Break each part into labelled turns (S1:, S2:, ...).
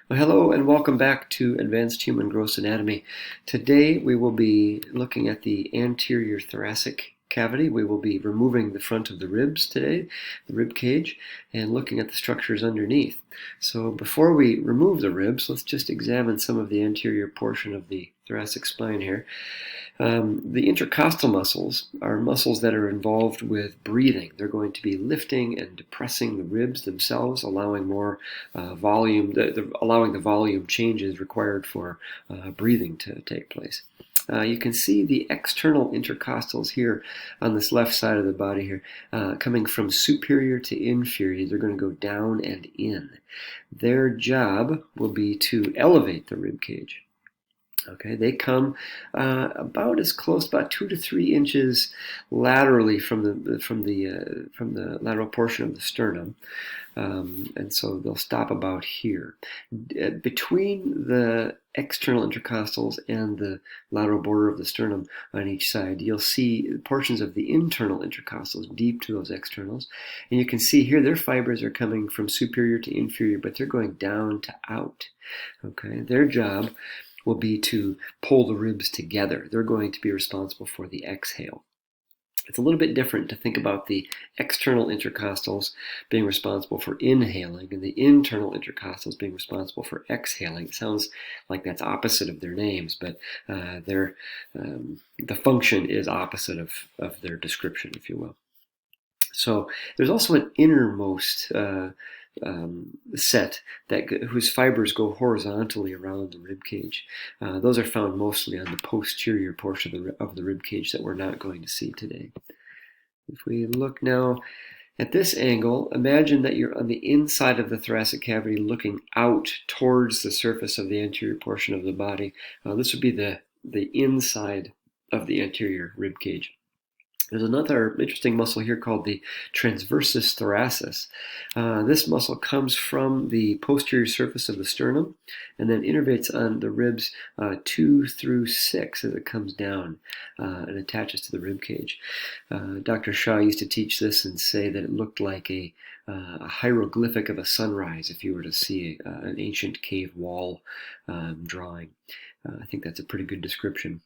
S1: Well, hello and welcome back to Advanced Human Gross Anatomy. Today we will be looking at the anterior thoracic cavity. We will be removing the front of the ribs today, the rib cage, and looking at the structures underneath. So before we remove the ribs, let's just examine some of the anterior portion of the thoracic spine here. The intercostal muscles are muscles that are involved with breathing. They're going to be lifting and depressing the ribs themselves, allowing more volume, allowing the volume changes required for breathing to take place. You can see the external intercostals here on this left side of the body here, coming from superior to inferior. They're going to go down and in. Their job will be to elevate the rib cage. Okay, they come about as close, about 2 to 3 inches laterally from the lateral portion of the sternum, and so they'll stop about here. Between the external intercostals and the lateral border of the sternum on each side, you'll see portions of the internal intercostals deep to those externals, and you can see here their fibers are coming from superior to inferior, but they're going down to out. Okay, their job will be to pull the ribs together. They're going to be responsible for the exhale. It's a little bit different to think about the external intercostals being responsible for inhaling and the internal intercostals being responsible for exhaling. It sounds like that's opposite of their names, but the function is opposite of their description, if you will. So there's also an innermost set whose fibers go horizontally around the rib cage. Those are found mostly on the posterior portion of the rib cage that we're not going to see today. If we look now at this angle, imagine that you're on the inside of the thoracic cavity looking out towards the surface of the anterior portion of the body. This would be the inside of the anterior rib cage. There's another interesting muscle here called the transversus thoracis. This muscle comes from the posterior surface of the sternum and then innervates on the ribs 2 through 6 as it comes down and attaches to the rib cage. Dr. Shaw used to teach this and say that it looked like a hieroglyphic of a sunrise if you were to see an ancient cave wall drawing. I think that's a pretty good description.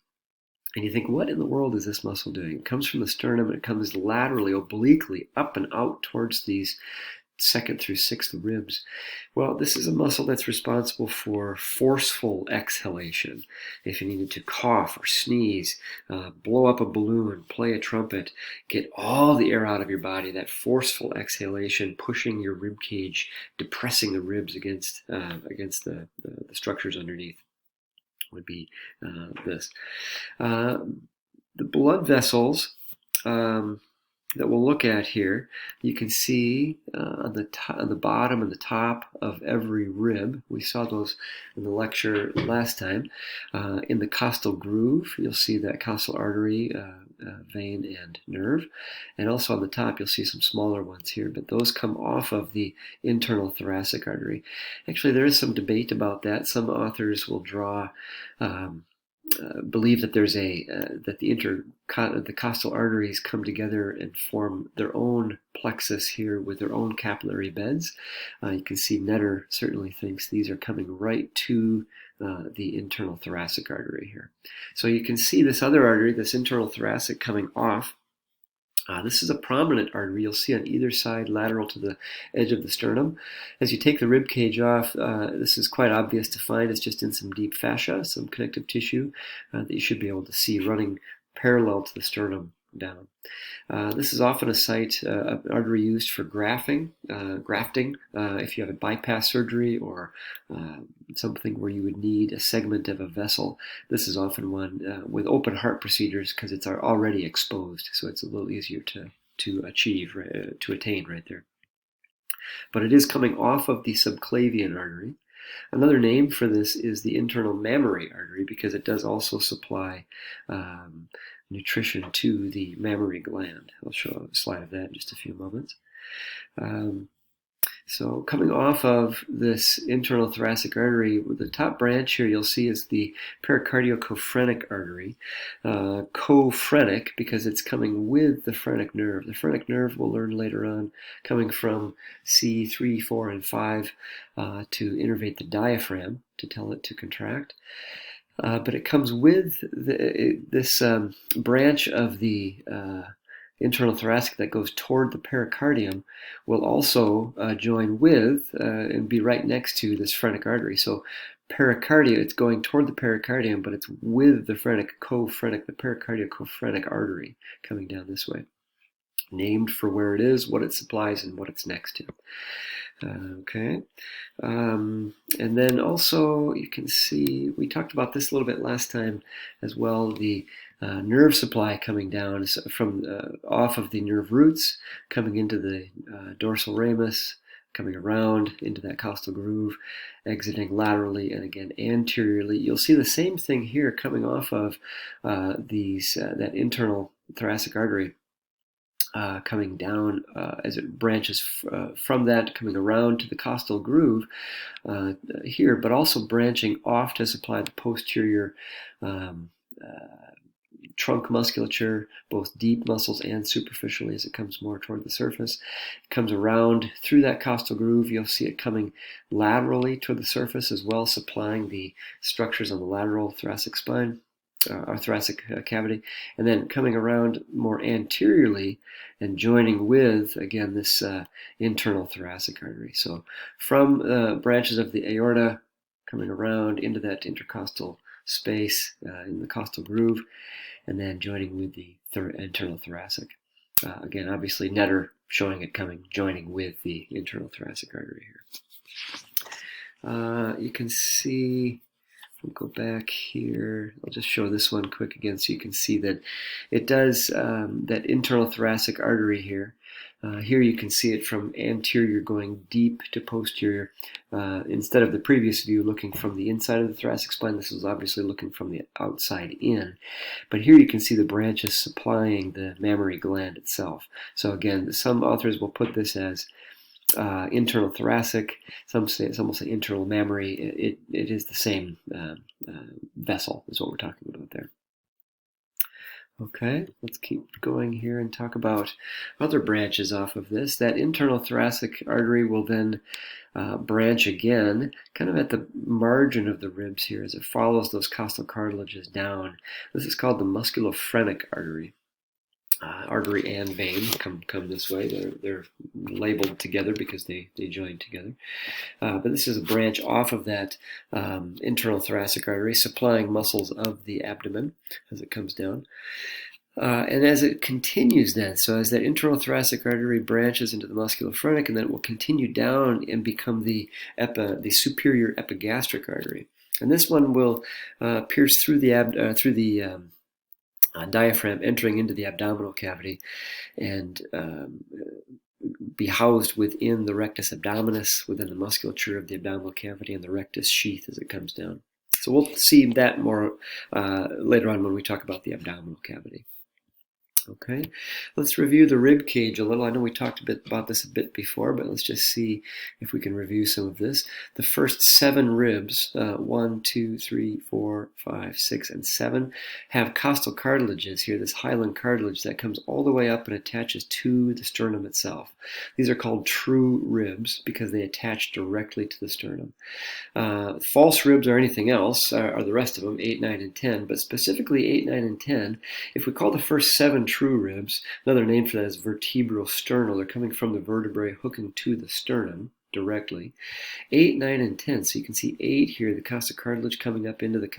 S1: And you think, what in the world is this muscle doing? It comes from the sternum and it comes laterally, obliquely, up and out towards these 2nd through 6th ribs. Well, this is a muscle that's responsible for forceful exhalation. If you needed to cough or sneeze, blow up a balloon, play a trumpet, get all the air out of your body, that forceful exhalation, pushing your rib cage, depressing the ribs against the structures underneath, would be this. The blood vessels that we'll look at here, you can see on the bottom and the top of every rib. We saw those in the lecture last time. In the costal groove, you'll see that costal artery, vein, and nerve. And also on the top, you'll see some smaller ones here, but those come off of the internal thoracic artery. Actually, there is some debate about that. Some authors will believe that there's that the costal arteries come together and form their own plexus here with their own capillary beds. You can see Netter certainly thinks these are coming right to the internal thoracic artery here. So you can see this other artery, this internal thoracic, coming off. This is a prominent artery you'll see on either side, lateral to the edge of the sternum. As you take the rib cage off, this is quite obvious to find. It's just in some deep fascia, some connective tissue that you should be able to see running parallel to the sternum down. This is often a site, an artery used for grafting. If you have a bypass surgery or something where you would need a segment of a vessel, this is often one with open heart procedures because it's already exposed, so it's a little easier to attain right there. But it is coming off of the subclavian artery. Another name for this is the internal mammary artery because it does also supply nutrition to the mammary gland. I'll show a slide of that in just a few moments. So coming off of this internal thoracic artery, the top branch here you'll see is the pericardiocophrenic artery. Cophrenic because it's coming with the phrenic nerve. The phrenic nerve, we'll learn later on, coming from C3, 4, and 5 to innervate the diaphragm, to tell it to contract. But it comes with this branch of the internal thoracic that goes toward the pericardium will also join with and be right next to this phrenic artery. So pericardia, it's going toward the pericardium, but it's with the cophrenic, the pericardiocophrenic artery coming down this way. Named for where it is, what it supplies, and what it's next to. Okay. And then also you can see, we talked about this a little bit last time as well, the nerve supply coming down from off of the nerve roots, coming into the dorsal ramus, coming around into that costal groove, exiting laterally and again anteriorly. You'll see the same thing here coming off of that internal thoracic artery. Coming down as it branches from that, coming around to the costal groove here, but also branching off to supply the posterior trunk musculature, both deep muscles and superficially as it comes more toward the surface. It comes around through that costal groove. You'll see it coming laterally toward the surface as well, supplying the structures on the lateral thoracic spine. Our thoracic cavity, and then coming around more anteriorly and joining with, again, this internal thoracic artery. So from branches of the aorta coming around into that intercostal space in the costal groove, and then joining with the internal thoracic. Again, obviously, Netter showing it joining with the internal thoracic artery here. You can see, we'll go back here. I'll just show this one quick again so you can see that it does that internal thoracic artery here. Here you can see it from anterior going deep to posterior. Instead of the previous view looking from the inside of the thoracic spine, this is obviously looking from the outside in. But here you can see the branches supplying the mammary gland itself. So again, some authors will put this as internal thoracic, some will say internal mammary. It is the same vessel is what we're talking about there. Okay, let's keep going here and talk about other branches off of this. That internal thoracic artery will then branch again, kind of at the margin of the ribs here as it follows those costal cartilages down. This is called the musculophrenic artery. Artery and vein come this way. They're labeled together because they join together. But this is a branch off of that internal thoracic artery, supplying muscles of the abdomen as it comes down. And as it continues then, so as that internal thoracic artery branches into the musculophrenic, and then it will continue down and become the superior epigastric artery. And this one will pierce through the diaphragm, entering into the abdominal cavity, and be housed within the rectus abdominis, within the musculature of the abdominal cavity and the rectus sheath as it comes down. So we'll see that more later on when we talk about the abdominal cavity. Okay, let's review the rib cage a little. I know we talked about this a bit before, but let's just see if we can review some of this. The first 7 ribs, 1, 2, 3, 4, 5, 6, and 7, have costal cartilages here, this hyaline cartilage that comes all the way up and attaches to the sternum itself. These are called true ribs because they attach directly to the sternum. False ribs or anything else are the rest of them, 8, 9, and 10, but specifically 8, 9, and 10, if we call the first 7 true ribs, another name for that is vertebrosternal. They're coming from the vertebrae hooking to the sternum directly. 8, 9, and 10. So you can see 8 here, the costal cartilage coming up into the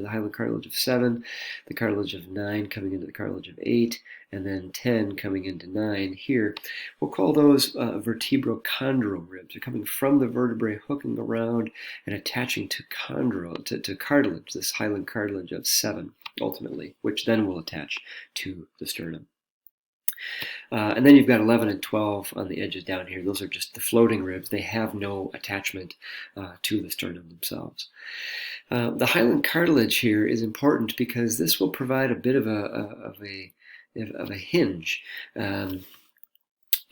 S1: hyaline cartilage of 7, the cartilage of 9 coming into the cartilage of 8, and then 10 coming into 9 here. We'll call those vertebrochondral ribs. They're coming from the vertebrae, hooking around and attaching to cartilage, this hyaline cartilage of 7, ultimately, which then will attach to the sternum. And then you've got 11 and 12 on the edges down here. Those are just the floating ribs. They have no attachment to the sternum themselves. The hyaline cartilage here is important because this will provide a bit of a hinge.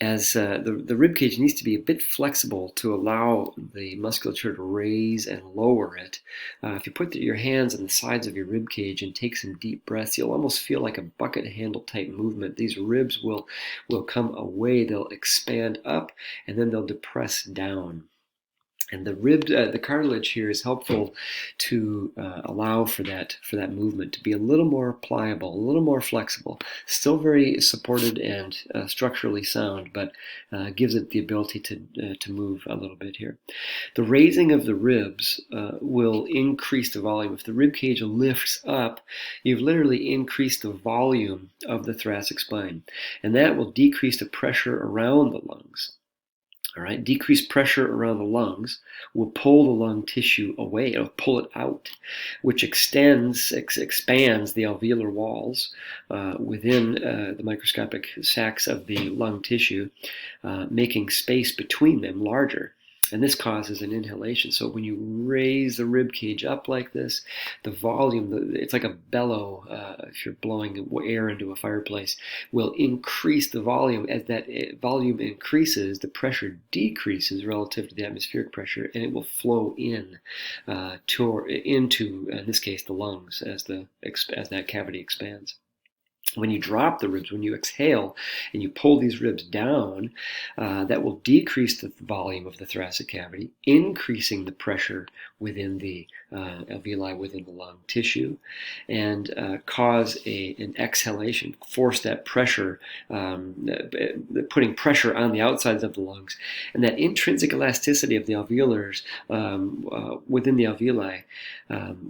S1: as the rib cage needs to be a bit flexible to allow the musculature to raise and lower it. If you put your hands on the sides of your rib cage and take some deep breaths, you'll almost feel like a bucket handle type movement. These ribs will come away, they'll expand up, and then they'll depress down. And the cartilage here is helpful to allow for that movement to be a little more pliable, a little more flexible. Still very supported and structurally sound, but gives it the ability to move a little bit here. The raising of the ribs will increase the volume. If the rib cage lifts up, you've literally increased the volume of the thoracic spine, and that will decrease the pressure around the lungs. All right, decreased pressure around the lungs will pull the lung tissue away. It'll pull it out, which expands the alveolar walls within the microscopic sacs of the lung tissue, making space between them larger. And this causes an inhalation. So when you raise the rib cage up like this, the volume, it's like a bellow, if you're blowing air into a fireplace, will increase the volume. As that volume increases, the pressure decreases relative to the atmospheric pressure, and it will flow into, in this case, the lungs as that cavity expands. When you drop the ribs, when you exhale and you pull these ribs down, that will decrease the volume of the thoracic cavity, increasing the pressure within the alveoli, within the lung tissue, and cause an exhalation, force that pressure, putting pressure on the outsides of the lungs. And that intrinsic elasticity of the alveolars within the alveoli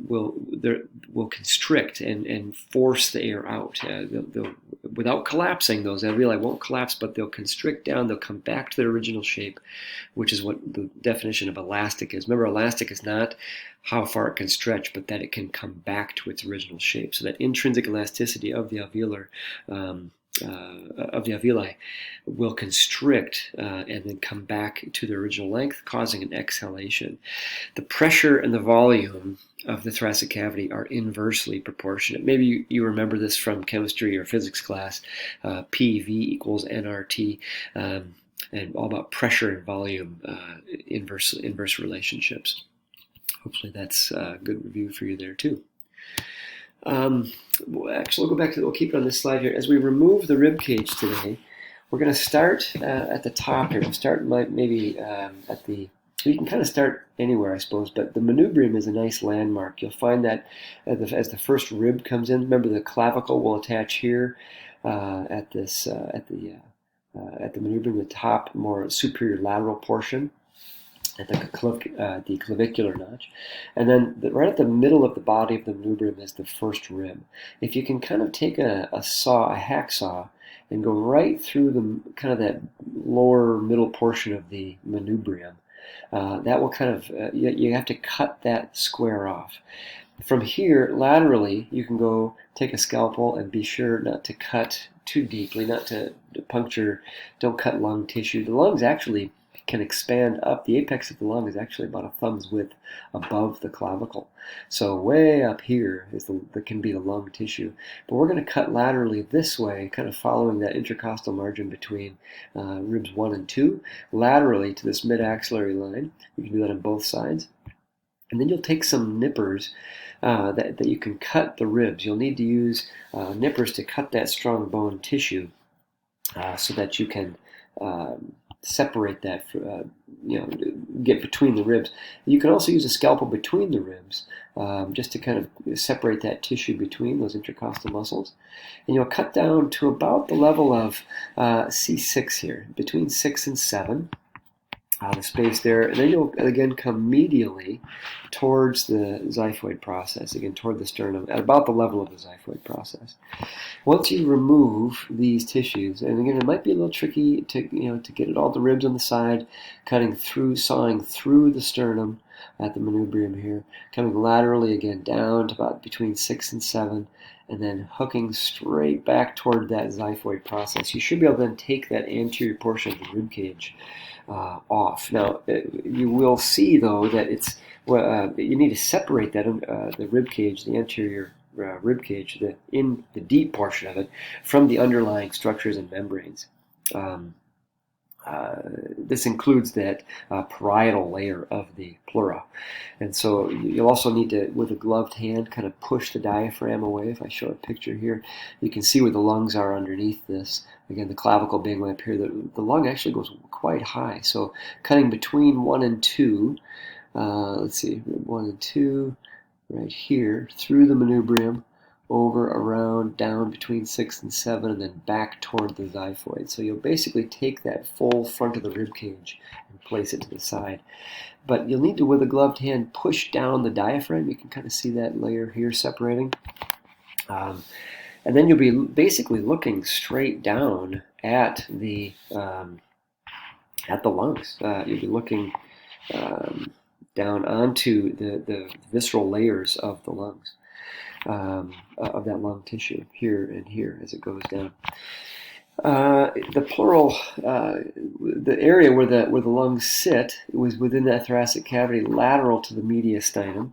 S1: will constrict and force the air out. Without collapsing, those alveoli won't collapse, but they'll constrict down. They'll come back to their original shape, which is what the definition of elastic is. Remember, elastic is not how far it can stretch, but that it can come back to its original shape. So that intrinsic elasticity of the alveolar of the alveoli will constrict and then come back to their original length, causing an exhalation. The pressure and the volume of the thoracic cavity are inversely proportionate. Maybe you remember this from chemistry or physics class, PV equals nRT, and all about pressure and volume, inverse relationships. Hopefully that's a good review for you there too. Actually, we'll keep it on this slide here. As we remove the rib cage today, we're going to start at the top here. We'll start maybe at the, you can kind of start anywhere, I suppose, but the manubrium is a nice landmark. You'll find that as the first rib comes in, remember the clavicle will attach here at the manubrium, the top, more superior lateral portion, at the clavicular notch. And then right at the middle of the body of the manubrium is the first rib. If you can kind of take a hacksaw, and go right through the kind of that lower middle portion of the manubrium, that will kind of, you have to cut that square off. From here, laterally, you can go take a scalpel and be sure not to cut too deeply, not to puncture, don't cut lung tissue. The lungs actually can expand up. The apex of the lung is actually about a thumb's width above the clavicle. So way up here is that can be the lung tissue. But we're going to cut laterally this way, kind of following that intercostal margin between ribs 1 and 2, laterally to this mid-axillary line. You can do that on both sides. And then you'll take some nippers that you can cut the ribs. You'll need to use nippers to cut that strong bone tissue so that you can separate that, get between the ribs. You can also use a scalpel between the ribs just to kind of separate that tissue between those intercostal muscles. And you'll cut down to about the level of C6 here, between 6 and 7. The space there, and then you'll again come medially towards the xiphoid process, again toward the sternum, at about the level of the xiphoid process. Once you remove these tissues, and again it might be a little tricky to get it all the ribs on the side, sawing through the sternum at the manubrium here, coming laterally again down to about between 6 and 7, and then hooking straight back toward that xiphoid process. You should be able to then take that anterior portion of the rib cage off. Now, you will see though that it's you need to separate that the rib cage, the anterior rib cage, in the deep portion of it, from the underlying structures and membranes. This includes that parietal layer of the pleura. And so you'll also need to, with a gloved hand, kind of push the diaphragm away. If I show a picture here, you can see where the lungs are underneath this. Again, the clavicle being way up here, the lung actually goes quite high. So cutting between 1 and 2, let's see, 1 and 2, right here, through the manubrium, over, around, down between 6 and 7, and then back toward the xiphoid. So you'll basically take that full front of the rib cage and place it to the side. But you'll need to, with a gloved hand, push down the diaphragm. You can kind of see that layer here separating. And then you'll be basically looking straight down at the lungs. You'll be looking down onto the visceral layers of the lungs. Of that lung tissue here and here as it goes down. The pleural, the area where the lungs sit was within that thoracic cavity, lateral to the mediastinum.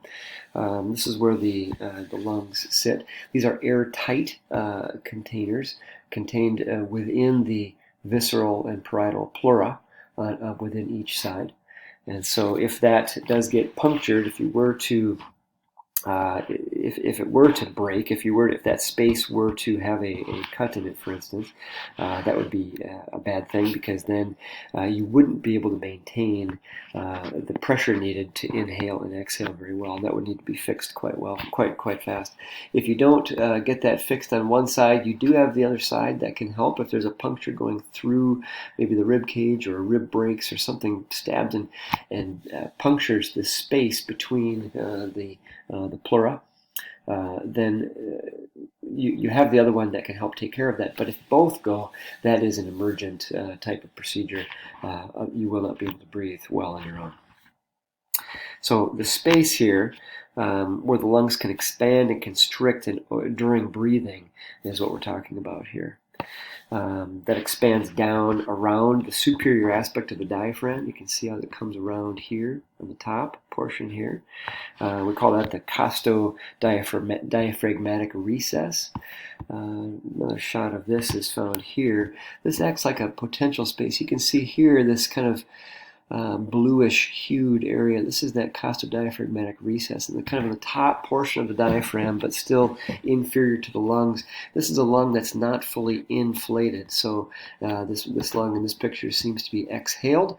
S1: This is where the lungs sit. These are airtight containers contained within the visceral and parietal pleura within each side. And so, if that does get punctured, if you were to if it were to break, if that space were to have a cut in it, for instance, that would be a bad thing, because then you wouldn't be able to maintain the pressure needed to inhale and exhale very well. And that would need to be fixed quite well, quite fast. If you don't get that fixed on one side, you do have the other side that can help. If there's a puncture going through maybe the rib cage, or a rib breaks, or something stabs and punctures the space between the pleura, then you have the other one that can help take care of that. But if both go, that is an emergent type of procedure. You will not be able to breathe well on your own. So the space here where the lungs can expand and constrict during breathing is what we're talking about here. That expands down around the superior aspect of the diaphragm. You can see how it comes around here on the top portion here. We call that the costodiaphragmatic recess. Another shot of this is found here. This acts like a potential space. You can see here this kind of bluish hued area. This is that costodiaphragmatic recess, and kind of the top portion of the diaphragm, but still inferior to the lungs. This is a lung that's not fully inflated, so this lung in this picture seems to be exhaled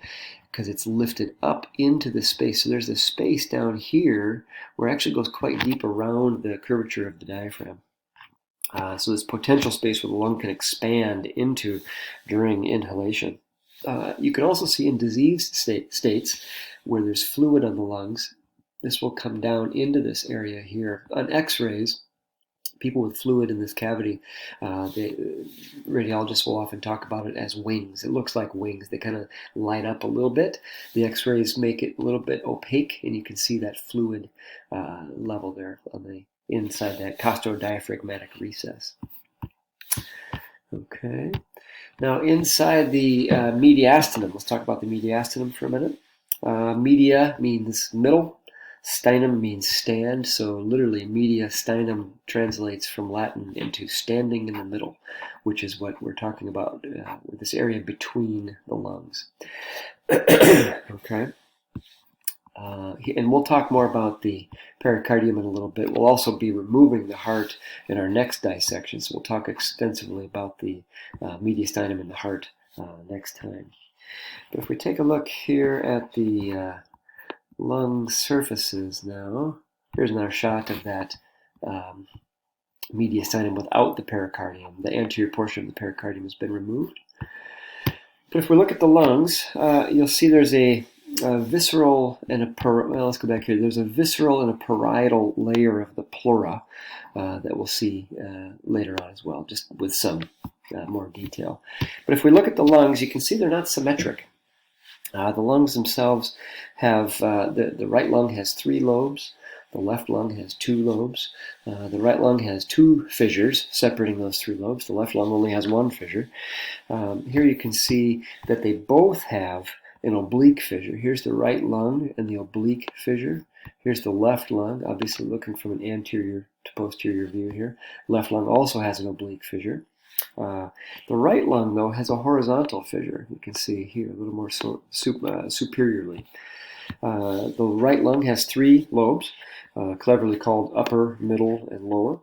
S1: because it's lifted up into the space. So there's this space down here where it actually goes quite deep around the curvature of the diaphragm. So this potential space where the lung can expand into during inhalation. You can also see in diseased states where there's fluid on the lungs, this will come down into this area here. On x-rays, people with fluid in this cavity, radiologists will often talk about it as wings. It looks like wings. They kind of light up a little bit. The x-rays make it a little bit opaque, and you can see that fluid level there on the inside that costodiaphragmatic recess. Okay. Now, inside the mediastinum, let's talk about the mediastinum for a minute. Media means middle, stinum means stand, so literally mediastinum translates from Latin into standing in the middle, which is what we're talking about with this area between the lungs. Okay. And we'll talk more about the pericardium in a little bit. We'll also be removing the heart in our next dissection, so we'll talk extensively about the mediastinum in the heart next time. But if we take a look here at the lung surfaces now, here's another shot of that mediastinum without the pericardium. The anterior portion of the pericardium has been removed. But if we look at the lungs, you'll see there's a visceral and let's go back here. There's a visceral and a parietal layer of the pleura that we'll see later on as well, just with some more detail. But if we look at the lungs, you can see they're not symmetric. The lungs themselves have, the right lung has 3 lobes. The left lung has 2 lobes. The right lung has 2 fissures separating those 3 lobes. The left lung only has 1 fissure. Here you can see that they both have an oblique fissure. Here's the right lung and the oblique fissure. Here's the left lung, obviously looking from an anterior to posterior view here. Left lung also has an oblique fissure. The right lung, though, has a horizontal fissure. You can see here a little more superiorly. The right lung has 3 lobes, cleverly called upper, middle, and lower,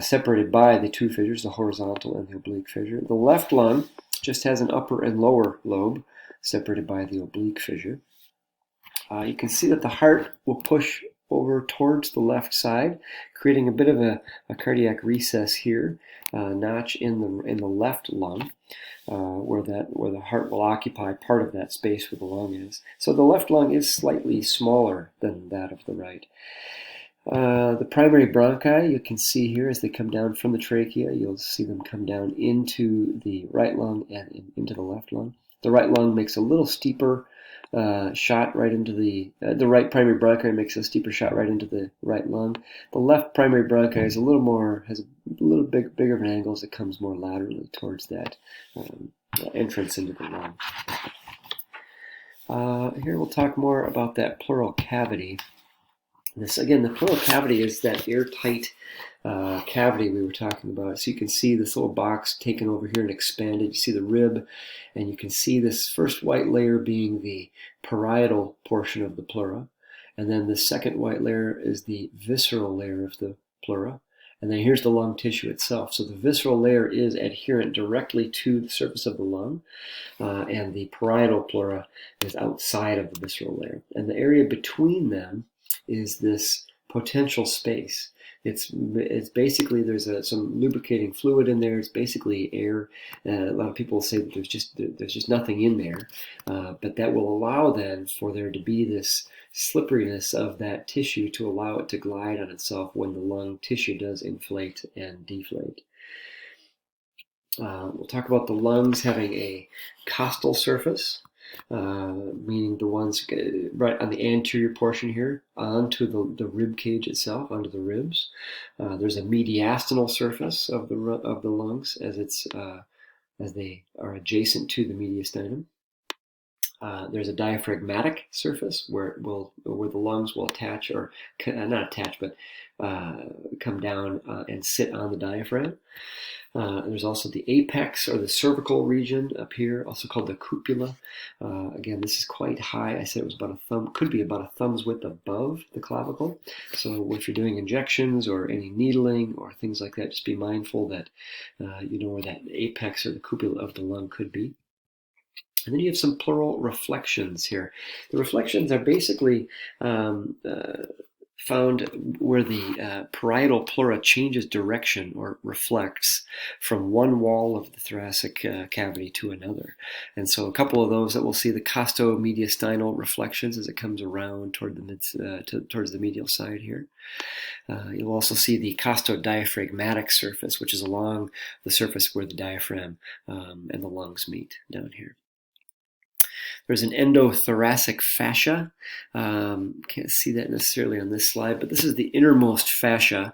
S1: separated by the 2 fissures, the horizontal and the oblique fissure. The left lung just has an upper and lower lobe, separated by the oblique fissure. You can see that the heart will push over towards the left side, creating a bit of a cardiac recess here, notch in the left lung, where the heart will occupy part of that space where the lung is. So the left lung is slightly smaller than that of the right. The primary bronchi, you can see here as they come down from the trachea, you'll see them come down into the right lung and into the left lung. The right lung makes a little steeper shot right into the right primary bronchi makes a steeper shot right into the right lung. The left primary bronchi is has a little bigger of an angle as it comes more laterally towards that entrance into the lung. Here we'll talk more about that pleural cavity. The pleural cavity is that airtight cavity we were talking about. So you can see this little box taken over here and expanded. You see the rib, and you can see this first white layer being the parietal portion of the pleura. And then the second white layer is the visceral layer of the pleura. And then here's the lung tissue itself. So the visceral layer is adherent directly to the surface of the lung, and the parietal pleura is outside of the visceral layer. And the area between them is this potential space. It's basically there's some lubricating fluid in there. It's basically air. A lot of people say that there's just nothing in there, but that will allow then for there to be this slipperiness of that tissue to allow it to glide on itself when the lung tissue does inflate and deflate. We'll talk about the lungs having a costal surface, meaning the ones right on the anterior portion here onto the rib cage itself, onto the ribs. There's a mediastinal surface of the lungs as they are adjacent to the mediastinum. There's a diaphragmatic surface where the lungs will attach, or not attach, but come down and sit on the diaphragm. There's also the apex or the cervical region up here, also called the cupula. Again, this is quite high. I said it was could be about a thumb's width above the clavicle. So if you're doing injections or any needling or things like that, just be mindful that you know where that apex or the cupula of the lung could be. And then you have some pleural reflections here. The reflections are basically found where the parietal pleura changes direction or reflects from one wall of the thoracic cavity to another. And so a couple of those that we'll see the costo-mediastinal reflections as it comes around toward towards the medial side here. You'll also see the costodiaphragmatic surface, which is along the surface where the diaphragm and the lungs meet down here. There's an endothoracic fascia. Can't see that necessarily on this slide, but this is the innermost fascia.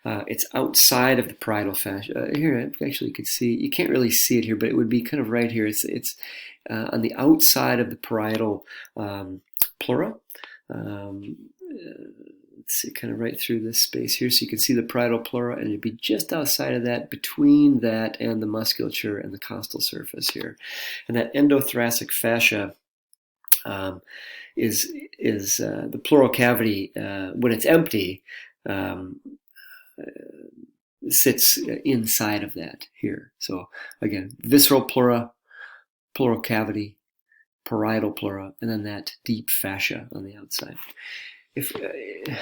S1: It's outside of the parietal fascia. Here, actually, you can see. You can't really see it here, but it would be kind of right here. It's on the outside of the parietal pleura. Let's see, kind of right through this space here. So you can see the parietal pleura, and it'd be just outside of that, between that and the musculature and the costal surface here. And that endothoracic fascia is the pleural cavity, when it's empty, sits inside of that here. So again, visceral pleura, pleural cavity, parietal pleura, and then that deep fascia on the outside.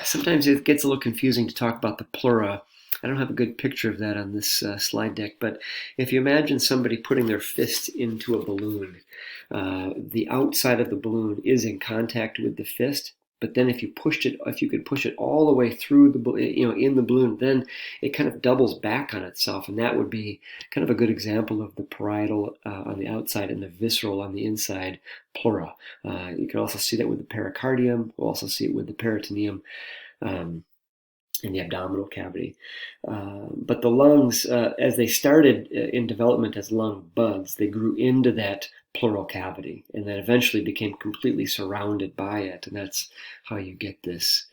S1: Sometimes it gets a little confusing to talk about the pleura. I don't have a good picture of that on this slide deck, but if you imagine somebody putting their fist into a balloon, the outside of the balloon is in contact with the fist, but then if you could push it all the way through in the balloon, then it kind of doubles back on itself, and that would be kind of a good example of the parietal on the outside and the visceral on the inside pleura. You can also see that with the pericardium. We'll also see it with the peritoneum in the abdominal cavity. But the lungs, as they started in development as lung buds, they grew into that pleural cavity and then eventually became completely surrounded by it. And that's how you get this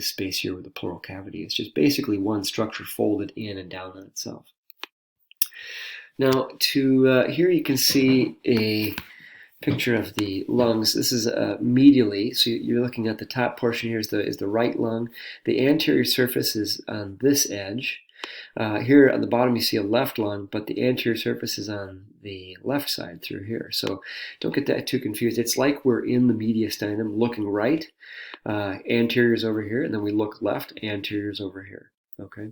S1: space here with the pleural cavity. It's just basically one structure folded in and down on itself. Now, here you can see a picture of the lungs. This is medially, so you're looking at the top portion here is the right lung. The anterior surface is on this edge. Here on the bottom you see a left lung, but the anterior surface is on the left side through here. So don't get that too confused. It's like we're in the mediastinum looking right, anterior's over here, and then we look left, anterior's over here. Okay.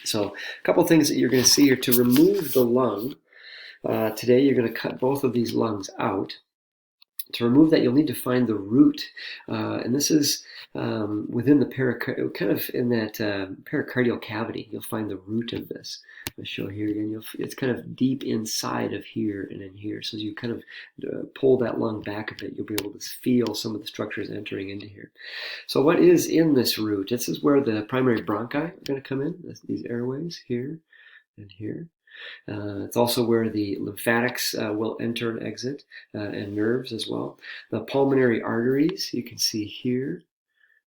S1: So a couple things that you're going to see here. To remove the lung, today you're going to cut both of these lungs out. To remove that, you'll need to find the root, and this is within the kind of in that pericardial cavity. You'll find the root of this. I'll show here again. It's kind of deep inside of here and in here. So as you kind of pull that lung back a bit, you'll be able to feel some of the structures entering into here. So what is in this root? This is where the primary bronchi are going to come in. These airways here and here. It's also where the lymphatics will enter and exit, and nerves as well. The pulmonary arteries, you can see here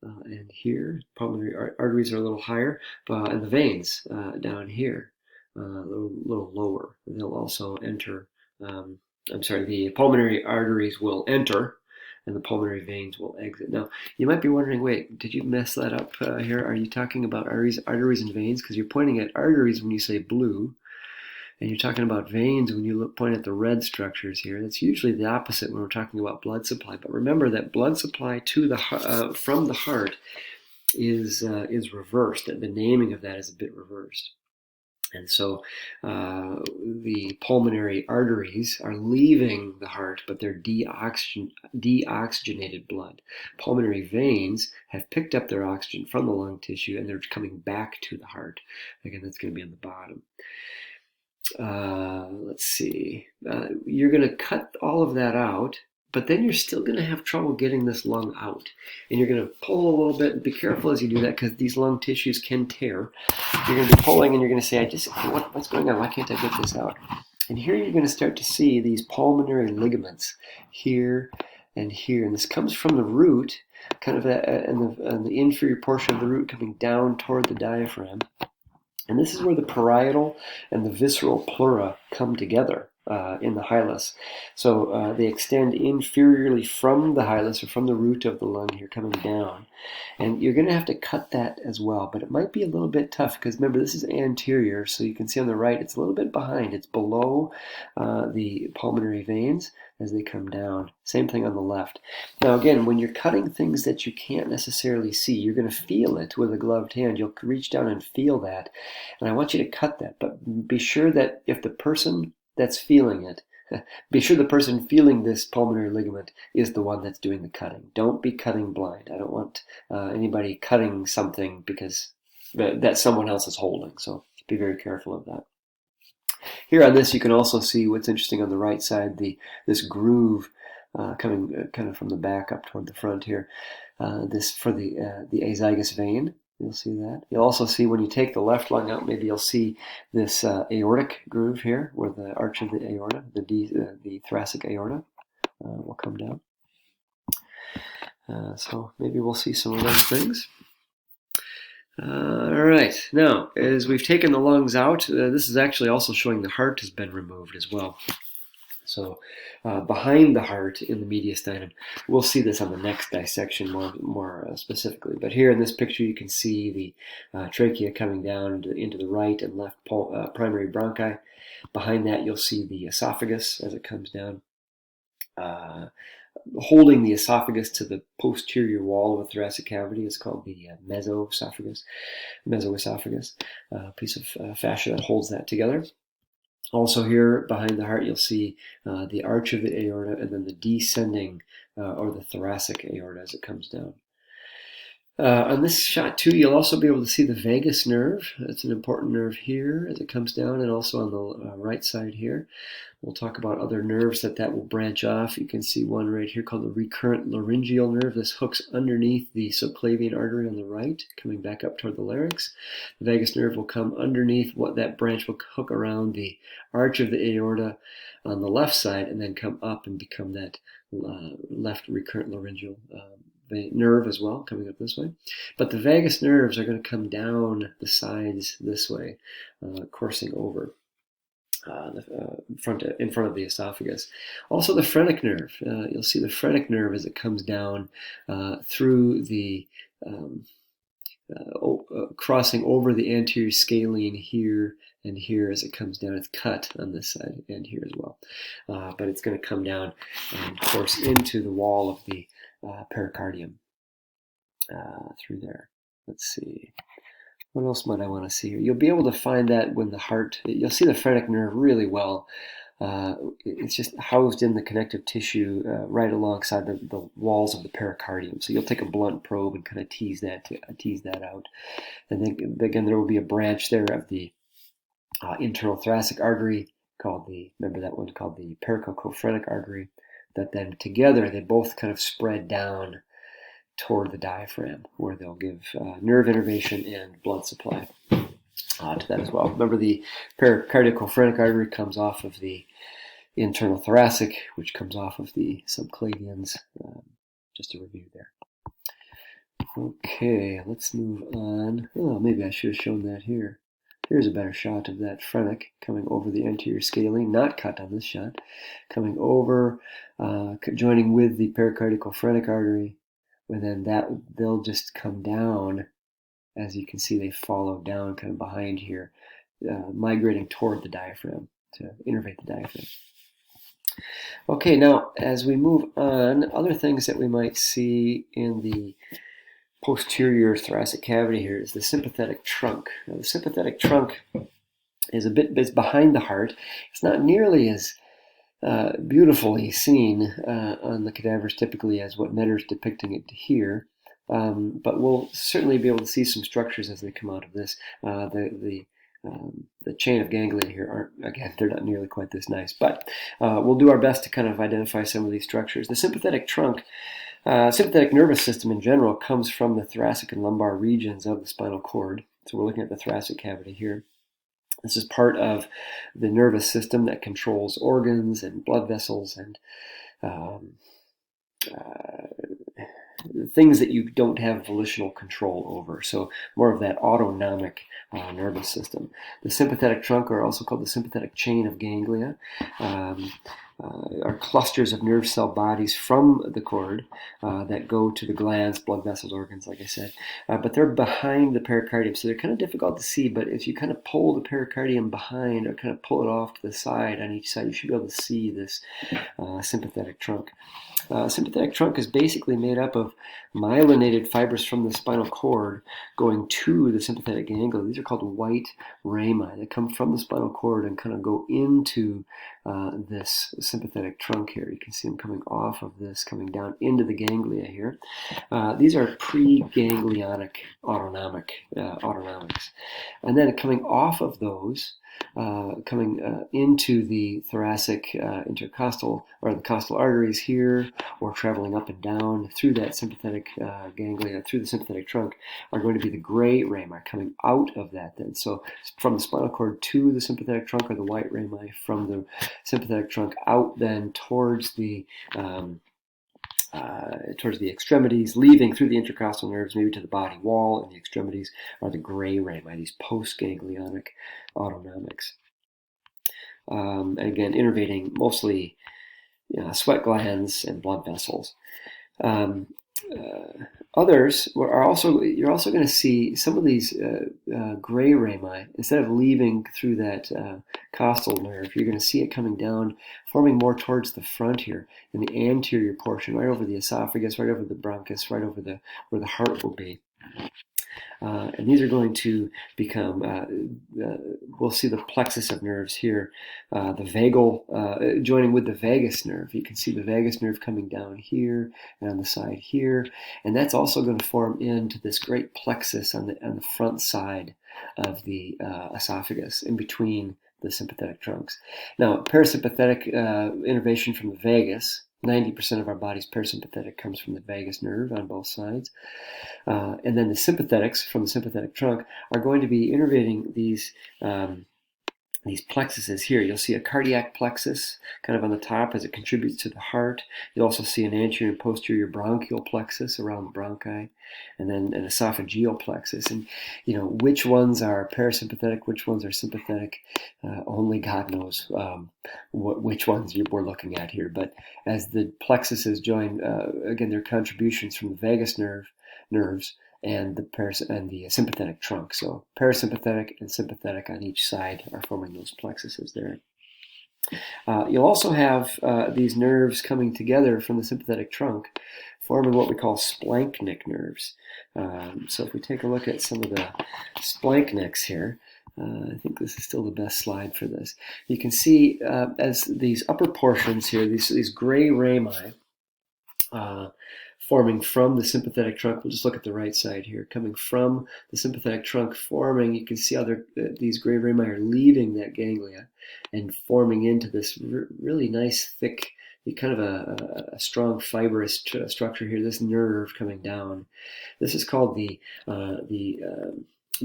S1: and here. Pulmonary arteries are a little higher, and the veins down here, a little lower. They'll also enter. The pulmonary arteries will enter, and the pulmonary veins will exit. Now, you might be wondering, wait, did you mess that up here? Are you talking about arteries and veins? Because you're pointing at arteries when you say blue, and you're talking about veins when you point at the red structures here. That's usually the opposite when we're talking about blood supply. But remember that blood supply to the from the heart is reversed. The naming of that is a bit reversed. And so the pulmonary arteries are leaving the heart, but they're deoxygenated blood. Pulmonary veins have picked up their oxygen from the lung tissue, and they're coming back to the heart. Again, that's going to be on the bottom. Let's see. You're going to cut all of that out, but then you're still going to have trouble getting this lung out. And you're going to pull a little bit. Be careful as you do that, because these lung tissues can tear. You're going to be pulling, and you're going to say, what's going on? Why can't I get this out? And here you're going to start to see these pulmonary ligaments here and here. And this comes from the root, kind of in the inferior portion of the root coming down toward the diaphragm. And this is where the parietal and the visceral pleura come together in the hilus. So they extend inferiorly from the hilus, or from the root of the lung here, coming down. And you're going to have to cut that as well, but it might be a little bit tough, because remember, this is anterior, so you can see on the right, it's a little bit behind. It's below the pulmonary veins as they come down. Same thing on the left. Now again, when you're cutting things that you can't necessarily see, you're going to feel it with a gloved hand. You'll reach down and feel that. And I want you to cut that, but be sure that if the person that's feeling it, be sure the person feeling this pulmonary ligament is the one that's doing the cutting. Don't be cutting blind. I don't want anybody cutting something because that someone else is holding. So be very careful of that. Here on this, you can also see what's interesting on the right side, this groove coming kind of from the back up toward the front here. This for the azygous vein. You'll see that. You'll also see when you take the left lung out, maybe you'll see this aortic groove here, where the arch of the aorta, the thoracic aorta, will come down. So maybe we'll see some of those things. All right. Now, as we've taken the lungs out, this is actually also showing the heart has been removed as well. So behind the heart in the mediastinum, we'll see this on the next dissection more specifically. But here in this picture, you can see the trachea coming down into the right and left primary bronchi. Behind that, you'll see the esophagus as it comes down. Holding the esophagus to the posterior wall of a thoracic cavity is called the mesoesophagus, a piece of fascia that holds that together. Also here behind the heart, you'll see the arch of the aorta, and then the descending or the thoracic aorta as it comes down. On this shot too, you'll also be able to see the vagus nerve. It's an important nerve here as it comes down, and also on the right side here. We'll talk about other nerves that will branch off. You can see one right here called the recurrent laryngeal nerve. This hooks underneath the subclavian artery on the right, coming back up toward the larynx. The vagus nerve will come underneath that branch will hook around the arch of the aorta on the left side, and then come up and become that left recurrent laryngeal nerve as well, coming up this way. But the vagus nerves are going to come down the sides this way, coursing over. in front of the esophagus. Also the phrenic nerve. You'll see the phrenic nerve as it comes down through the crossing over the anterior scalene here and here as it comes down. It's cut on this side and here as well. But it's going to come down and course into the wall of the pericardium through there. Let's see. What else might I want to see here? You'll be able to find that when the heart, you'll see the phrenic nerve really well. It's just housed in the connective tissue right alongside the walls of the pericardium. So you'll take a blunt probe and kind of tease that out. And then again, there will be a branch there of the internal thoracic artery remember that one called the pericocophrenic artery, that then together they both kind of spread down toward the diaphragm, where they'll give nerve innervation and blood supply to that as well. Remember, the pericardiocophrenic artery comes off of the internal thoracic, which comes off of the subclavians. Just a review there. Okay, let's move on. Oh, maybe I should have shown that here. Here's a better shot of that phrenic coming over the anterior scalene, not cut on this shot, coming over, joining with the pericardiocophrenic artery, and then they'll just come down. As you can see, they follow down kind of behind here, migrating toward the diaphragm to innervate the diaphragm. Okay, now as we move on, other things that we might see in the posterior thoracic cavity here is the sympathetic trunk. Now, the sympathetic trunk is a bit behind the heart. It's not nearly as beautifully seen on the cadavers typically as what Menner's depicting it here. But we'll certainly be able to see some structures as they come out of this. The chain of ganglia here aren't, again, they're not nearly quite this nice, but we'll do our best to kind of identify some of these structures. The sympathetic trunk, sympathetic nervous system in general, comes from the thoracic and lumbar regions of the spinal cord. So we're looking at the thoracic cavity here. This is part of the nervous system that controls organs and blood vessels and things that you don't have volitional control over. So more of that autonomic nervous system. The sympathetic trunk, or also called the sympathetic chain of ganglia, are clusters of nerve cell bodies from the cord that go to the glands, blood vessels, organs, like I said. But they're behind the pericardium, so they're kind of difficult to see, but if you kind of pull the pericardium behind or kind of pull it off to the side on each side, you should be able to see this sympathetic trunk. Sympathetic trunk is basically made up of myelinated fibers from the spinal cord going to the sympathetic ganglia. These are called white rami. They come from the spinal cord and kind of go into this sympathetic trunk here. You can see them coming off of this, coming down into the ganglia here. These are preganglionic autonomics. And then coming off of those, coming into the thoracic intercostal, or the costal arteries here, or traveling up and down through that sympathetic ganglia, through the sympathetic trunk, are going to be the gray rami coming out of that then. So from the spinal cord to the sympathetic trunk are the white rami, from the sympathetic trunk out then towards the extremities, leaving through the intercostal nerves, maybe to the body wall, and the extremities are the gray rami, these postganglionic autonomics. And again, innervating mostly sweat glands and blood vessels. Others are also, you're also going to see some of these gray rami, instead of leaving through that costal nerve, you're going to see it coming down, forming more towards the front here, in the anterior portion, right over the esophagus, right over the bronchus, right over where the heart will be. And these are going to become, we'll see the plexus of nerves here, the vagal, joining with the vagus nerve. You can see the vagus nerve coming down here and on the side here. And that's also going to form into this great plexus on the front side of the esophagus, in between the sympathetic trunks. Now, parasympathetic innervation from the vagus, 90% of our body's parasympathetic comes from the vagus nerve on both sides. And then the sympathetics from the sympathetic trunk are going to be innervating these these plexuses here. You'll see a cardiac plexus kind of on the top as it contributes to the heart. You'll also see an anterior and posterior bronchial plexus around the bronchi, and then an esophageal plexus. And which ones are parasympathetic, which ones are sympathetic, only God knows which ones we're looking at here. But as the plexuses join, again, their contributions from the vagus nerves and the sympathetic trunk. So parasympathetic and sympathetic on each side are forming those plexuses there. You'll also have these nerves coming together from the sympathetic trunk, forming what we call splanchnic nerves. So if we take a look at some of the splanchnics here, I think this is still the best slide for this. You can see as these upper portions here, these gray rami, forming from the sympathetic trunk. We'll just look at the right side here. Coming from the sympathetic trunk, forming, you can see how these gray rami are leaving that ganglia and forming into this really nice, thick, kind of a strong fibrous structure here, this nerve coming down. This is called the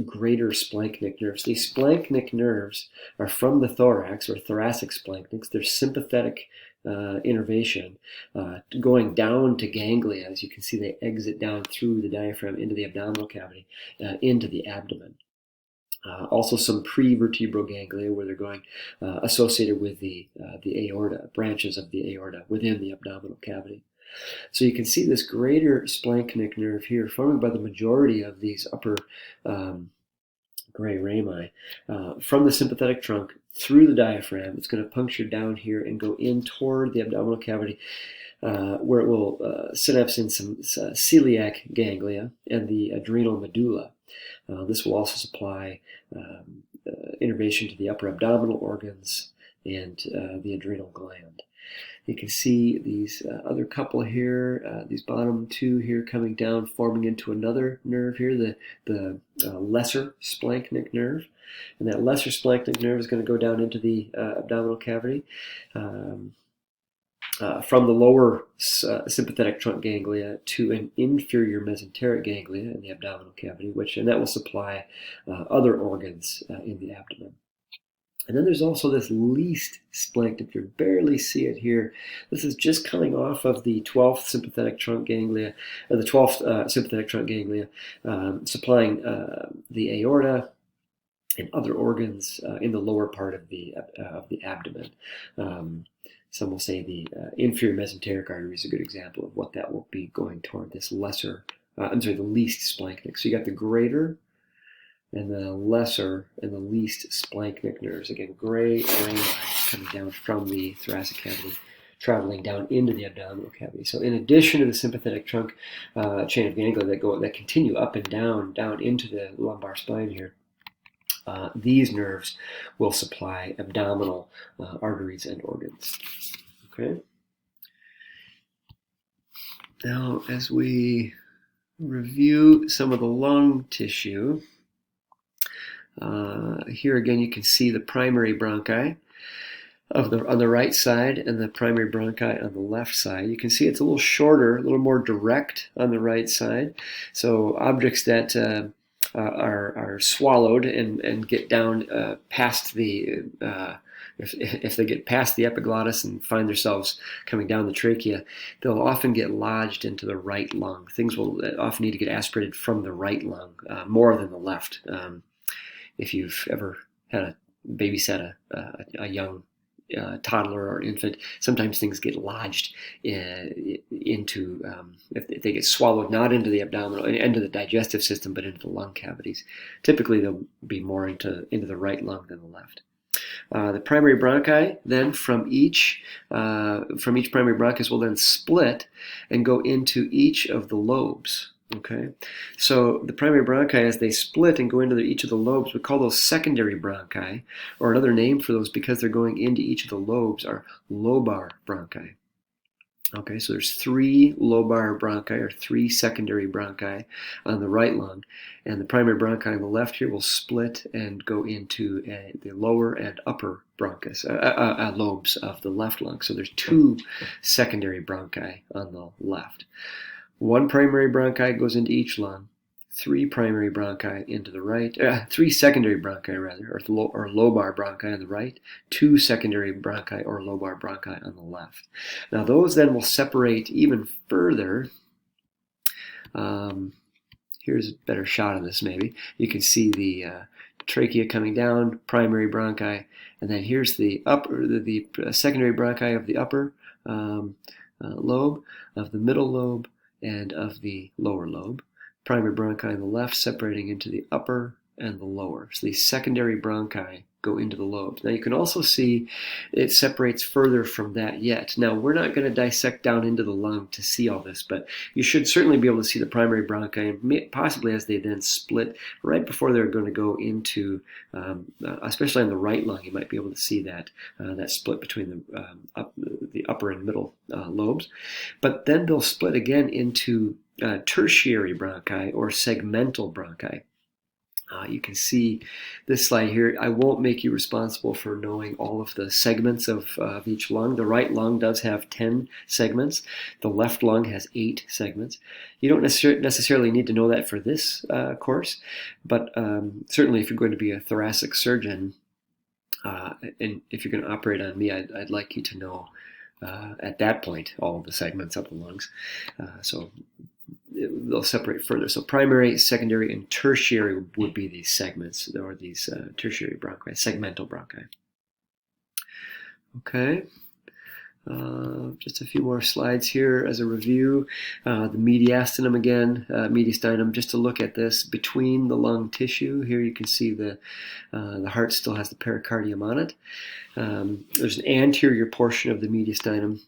S1: greater splanchnic nerves. These splanchnic nerves are from the thorax, or thoracic splanchnics. They're sympathetic innervation, going down to ganglia. As you can see, they exit down through the diaphragm into the abdominal cavity, into the abdomen. Also some prevertebral ganglia where they're going associated with the aorta, branches of the aorta within the abdominal cavity. So you can see this greater splanchnic nerve here forming by the majority of these upper gray rami from the sympathetic trunk through the diaphragm. It's going to puncture down here and go in toward the abdominal cavity, where it will synapse in some celiac ganglia and the adrenal medulla. This will also supply innervation to the upper abdominal organs and the adrenal gland. You can see these other couple here, these bottom two here coming down, forming into another nerve here, the lesser splanchnic nerve. And that lesser splanchnic nerve is going to go down into the abdominal cavity from the lower sympathetic trunk ganglia to an inferior mesenteric ganglia in the abdominal cavity, and that will supply other organs in the abdomen. And then there's also this least splanchnic. You barely see it here. This is just coming off of the 12th sympathetic trunk ganglia, or the 12th sympathetic trunk ganglia, supplying the aorta and other organs in the lower part of the abdomen. Some will say the inferior mesenteric artery is a good example of what that will be going toward, this the least splanchnic. So you got the greater and the lesser and the least splanchnic nerves. Again, gray rami coming down from the thoracic cavity, traveling down into the abdominal cavity. So in addition to the sympathetic trunk chain of ganglia that continue up and down into the lumbar spine here, these nerves will supply abdominal arteries and organs. Okay. Now, as we review some of the lung tissue, here again you can see the primary bronchi on the right side and the primary bronchi on the left side. You can see it's a little shorter, a little more direct on the right side. So objects that are swallowed and get down past the if they get past the epiglottis and find themselves coming down the trachea, they'll often get lodged into the right lung. Things will often need to get aspirated from the right lung more than the left. If you've ever had a babysat a young toddler or infant, sometimes things get lodged into, if they get swallowed, not into the abdominal, into the digestive system, but into the lung cavities. Typically, they'll be more into the right lung than the left. The primary bronchi then from each primary bronchus will then split and go into each of the lobes. Okay, so the primary bronchi, as they split and go into each of the lobes, we call those secondary bronchi, or another name for those, because they're going into each of the lobes, are lobar bronchi. Okay, so there's 3 lobar bronchi, or 3 secondary bronchi on the right lung, and the primary bronchi on the left here will split and go into the lower and upper bronchus, lobes of the left lung. So there's 2 secondary bronchi on the left. 1 primary bronchi goes into each lung, 3 primary bronchi into the right, 3 secondary bronchi rather, or lobar bronchi on the right, 2 secondary bronchi or lobar bronchi on the left. Now those then will separate even further. Here's a better shot of this maybe. You can see the trachea coming down, primary bronchi, and then here's the secondary bronchi of the upper lobe, of the middle lobe, and of the lower lobe. Primary bronchi on the left separating into the upper and the lower. So these secondary bronchi go into the lobes. Now you can also see it separates further from that yet. Now we're not going to dissect down into the lung to see all this, but you should certainly be able to see the primary bronchi, and possibly as they then split right before they're going to go into, especially on the right lung, you might be able to see that that split between the upper and middle lobes. But then they'll split again into tertiary bronchi or segmental bronchi. You can see this slide here. I won't make you responsible for knowing all of the segments of each lung. The right lung does have 10 segments. The left lung has 8 segments. You don't necessarily need to know that for this course, but certainly if you're going to be a thoracic surgeon, and if you're going to operate on me, I'd like you to know at that point all of the segments of the lungs. So they'll separate further. So primary, secondary, and tertiary would be these segments, or these tertiary bronchi, segmental bronchi. Okay. Just a few more slides here as a review. The mediastinum again, mediastinum, just to look at this between the lung tissue. Here you can see the heart still has the pericardium on it. There's an anterior portion of the mediastinum,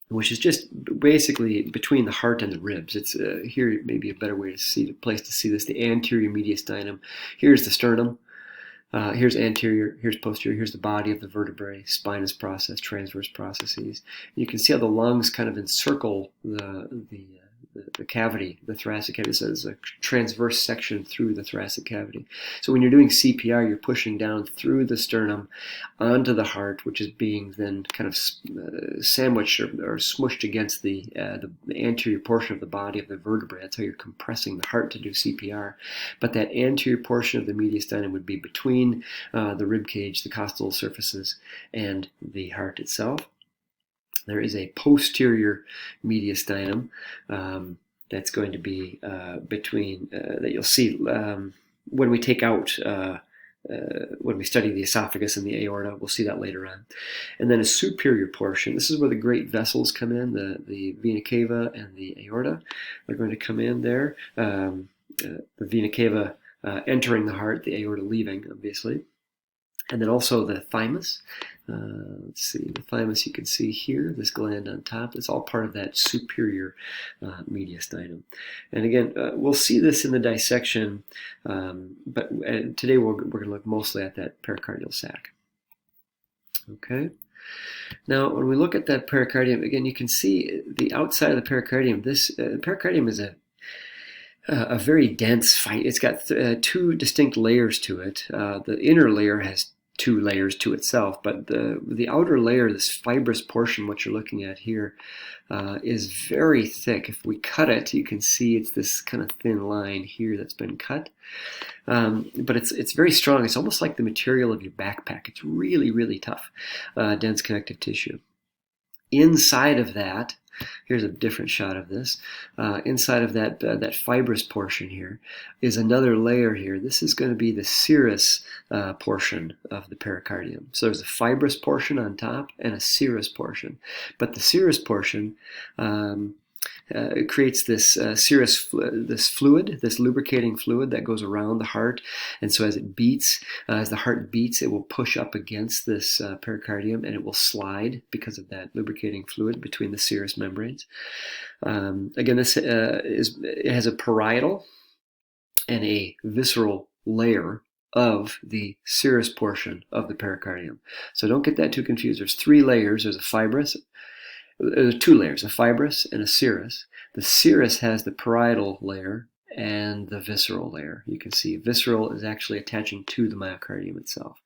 S1: which is just basically between the heart and the ribs. It's here maybe a better way to see the place to see this. The anterior mediastinum. Here's the sternum. Here's anterior. Here's posterior. Here's the body of the vertebrae, spinous process, transverse processes. You can see how the lungs kind of encircle the cavity, the thoracic cavity. So there's a transverse section through the thoracic cavity. So when you're doing CPR, you're pushing down through the sternum onto the heart, which is being then kind of sandwiched or smushed against the anterior portion of the body of the vertebrae. That's how you're compressing the heart to do CPR. But that anterior portion of the mediastinum would be between the rib cage, the costal surfaces, and the heart itself. There is a posterior mediastinum that's going to be between, that you'll see when we take out, when we study the esophagus and the aorta. We'll see that later on. And then a superior portion. This is where the great vessels come in, the vena cava and the aorta. They're going to come in there. The vena cava entering the heart, the aorta leaving, obviously. And then also the thymus. Let's see, the thymus you can see here, this gland on top. It's all part of that superior mediastinum. And again, we'll see this in the dissection, but today we're going to look mostly at that pericardial sac. Okay. Now, when we look at that pericardium, again, you can see the outside of the pericardium. This pericardium is a very dense fight. It's got 2 distinct layers to it. The inner layer has 2 layers to itself, but the outer layer, this fibrous portion, what you're looking at here, is very thick. If we cut it, you can see it's this kind of thin line here that's been cut. But it's very strong. It's almost like the material of your backpack. It's really, really tough, dense connective tissue. Inside of that, here's a different shot of this. Inside of that fibrous portion here is another layer here. This is going to be the serous portion of the pericardium. So there's a fibrous portion on top and a serous portion. But the serous portion creates this serous, this fluid, this lubricating fluid that goes around the heart. And so as it beats, as the heart beats, it will push up against this pericardium, and it will slide because of that lubricating fluid between the serous membranes. Again, this it has a parietal and a visceral layer of the serous portion of the pericardium. So don't get that too confused. There's 3 layers. There's a fibrous. There's 2 layers, a fibrous and a serous. The serous has the parietal layer and the visceral layer. You can see visceral is actually attaching to the myocardium itself.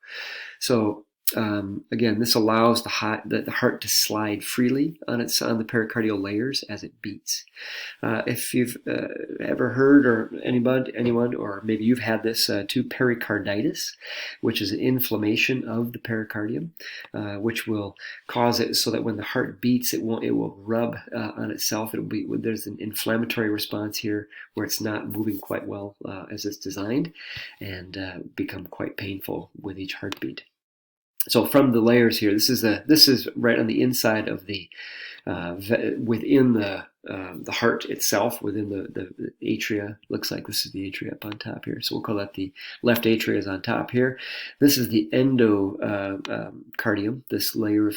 S1: So Again, this allows the heart to slide freely on the pericardial layers as it beats. If you've ever heard, or anyone, or maybe you've had this too, pericarditis, which is an inflammation of the pericardium, which will cause it so that when the heart beats, it will rub on itself. There's an inflammatory response here where it's not moving quite well as it's designed, and become quite painful with each heartbeat. So from the layers here, this is right on the inside of the within the heart itself, within the atria. Looks like this is the atria up on top here. So we'll call that the left atria is on top here. This is the endocardium, this layer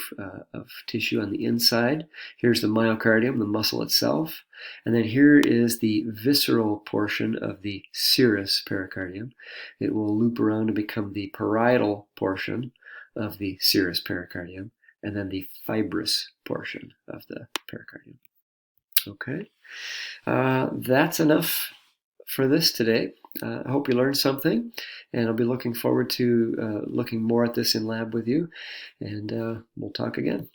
S1: of tissue on the inside. Here's the myocardium, the muscle itself. And then here is the visceral portion of the serous pericardium. It will loop around to become the parietal portion of the serous pericardium, and then the fibrous portion of the pericardium. Okay, that's enough for this today. I hope you learned something, and I'll be looking forward to looking more at this in lab with you, and we'll talk again.